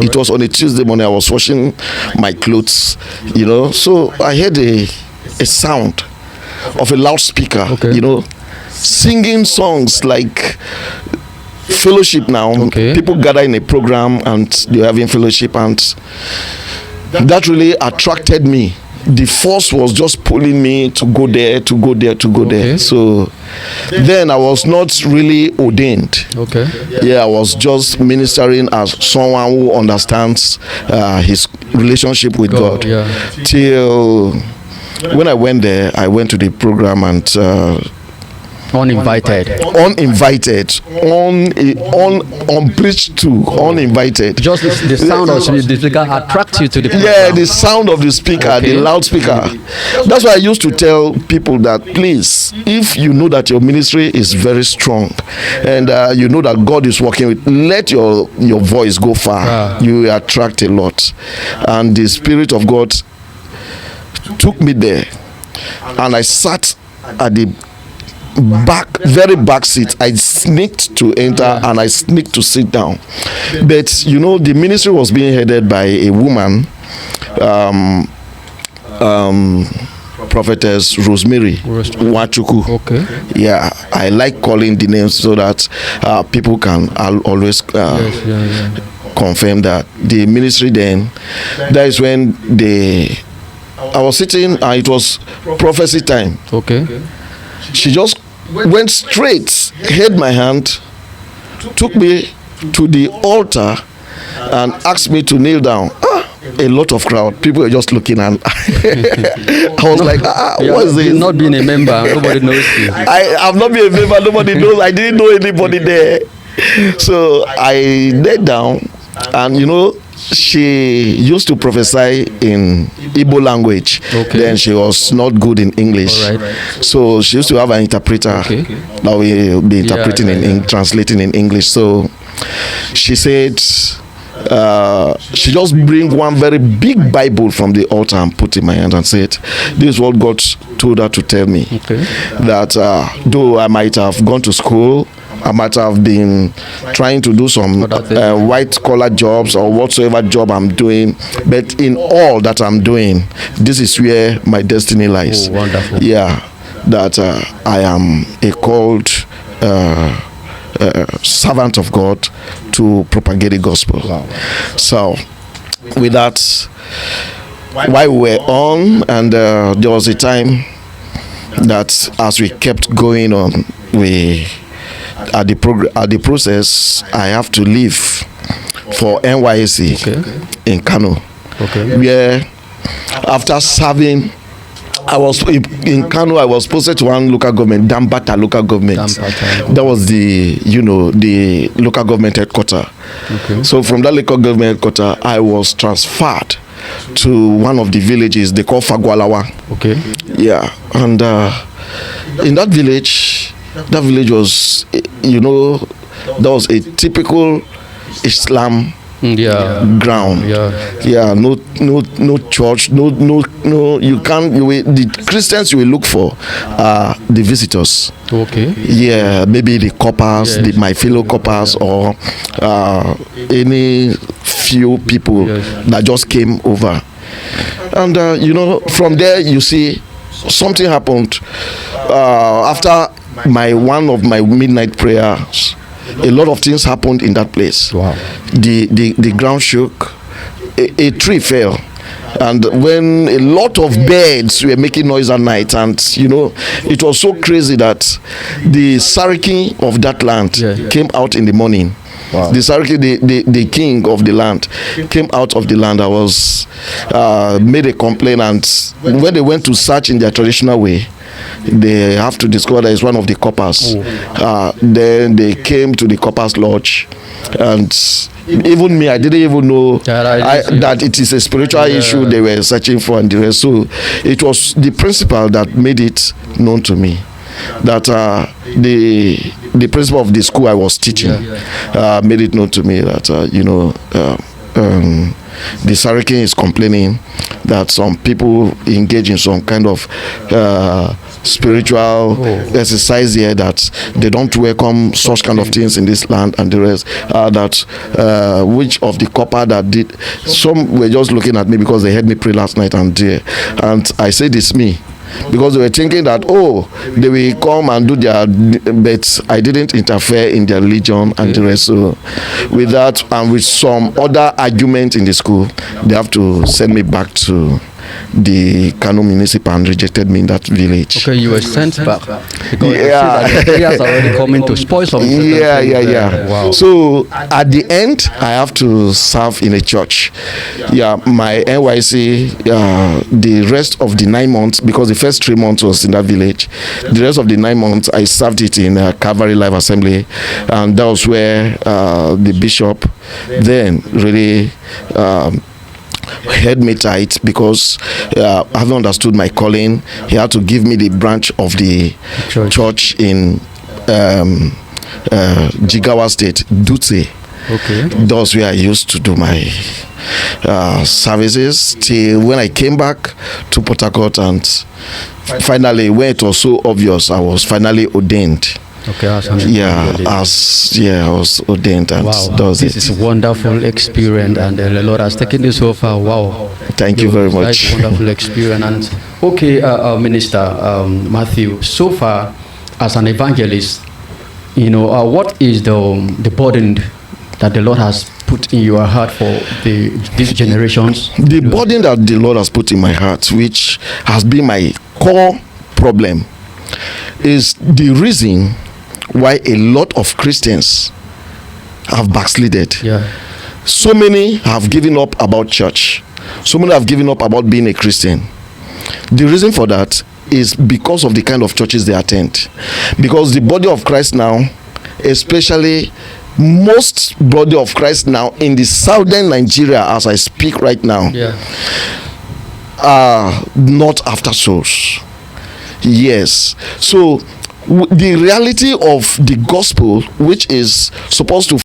It was on a Tuesday morning. I was washing my clothes, so I heard a sound of a loudspeaker, singing songs like fellowship now. People gather in a program and they're having fellowship, and that really attracted me. The force was just pulling me to go there. So then I was not really ordained. I was just ministering as someone who understands his relationship with God. Till when I went there, I went to the program and Uninvited, unpreached to, uninvited. Just the sound of the speaker attracts you to the program. Yeah, the sound of the speaker, the loudspeaker. That's why I used to tell people that, please, if you know that your ministry is very strong and you know that God is working with, let your voice go far. You attract a lot. And the Spirit of God took me there, and I sat at the very back seat. I sneaked to enter and I sneaked to sit down. But the ministry was being headed by a woman, Prophetess Rosemary Wachuku. Yeah, I like calling the names so that people can always confirm that the ministry. Then that is when I was sitting and it was prophecy time. She just went straight, held my hand, took me to the altar and asked me to kneel down. A lot of crowd, people were just looking, and I was like, what is this? Not being a member, nobody knows you. I've not been a member, nobody knows. I didn't know anybody there. So I knelt down, and she used to prophesy in Igbo language. Then she was not good in English. So she used to have an interpreter that will be interpreting translating in English. So she said she just bring one very big Bible from the altar and put in my hand and said, this is what God told her to tell me. That though I might have gone to school, I might have been trying to do some white collar jobs or whatsoever job I'm doing, but in all that I'm doing, this is where my destiny lies. Wonderful. Yeah, that I am a called servant of God to propagate the gospel. So with that, while we were on, and there was a time that as we kept going on, at the process, I have to leave for NYSC in Kano, where after serving, I was in Kano. I was posted to one local government, Dambata local government. That was the local government headquarters. So from that local government headquarters, I was transferred to one of the villages they call Fagwalawa. Yeah, and in that village was, that was a typical Islam ground. No church, no. You can't. The Christians you will look for are the visitors. Maybe the coppers, my fellow coppers, or any few people that just came over. And from there you see something happened after one of my midnight prayers. A lot of things happened in that place. The ground shook, a tree fell, and when a lot of birds were making noise at night, and it was so crazy that the Sariki of that land came out in the morning. The Sariki, the king of the land, came out of the land. I was made a complaint, and when they went to search in their traditional way, they have to discover that it's one of the coppers. Then they came to the coppers lodge, and even me, I didn't even know that it is a spiritual issue they were searching for and the rest. So it was the principal that made it known to me that the principal of the school I was teaching made it known to me that the Sariki is complaining that some people engage in some kind of spiritual exercise here, that they don't welcome such kind of things in this land, and the rest. That which of the copper that did. Some were just looking at me because they heard me pray last night and I said it's me. Because they were thinking that, they will come and do their, but I didn't interfere in their religion and the rest. So with that and with some other argument in the school, they have to send me back to the Kano municipal and rejected me in that village. Okay, you were sent back because the players are already coming to spoil something. Yeah. Wow. So at the end, I have to serve in a church. My NYC, the rest of the 9 months, because the first 3 months was in that village, the rest of the 9 months I served it in Calvary Life Assembly, and that was where the bishop then really held me tight, because having understood my calling, he had to give me the branch of the church in Jigawa State, Dutse. Okay. That's where I used to do my services till when I came back to Port Harcourt, and finally, when it was so obvious, I was finally ordained. Okay, I was ordained, and this is a wonderful experience, and the Lord has taken this so far. Wow! Thank you very much. Wonderful experience. And okay, Minister Matthew, so far as an evangelist, what is the burden that the Lord has put in your heart for these generations? The burden that the Lord has put in my heart, which has been my core problem, is the reason why a lot of Christians have backslided. So many have given up about church. So many have given up about being a Christian. The reason for that is because of the kind of churches they attend. Because the body of Christ now, especially most body of Christ now in the southern Nigeria, as I speak right now, are not after souls. Yes. So the reality of the gospel, which is supposed to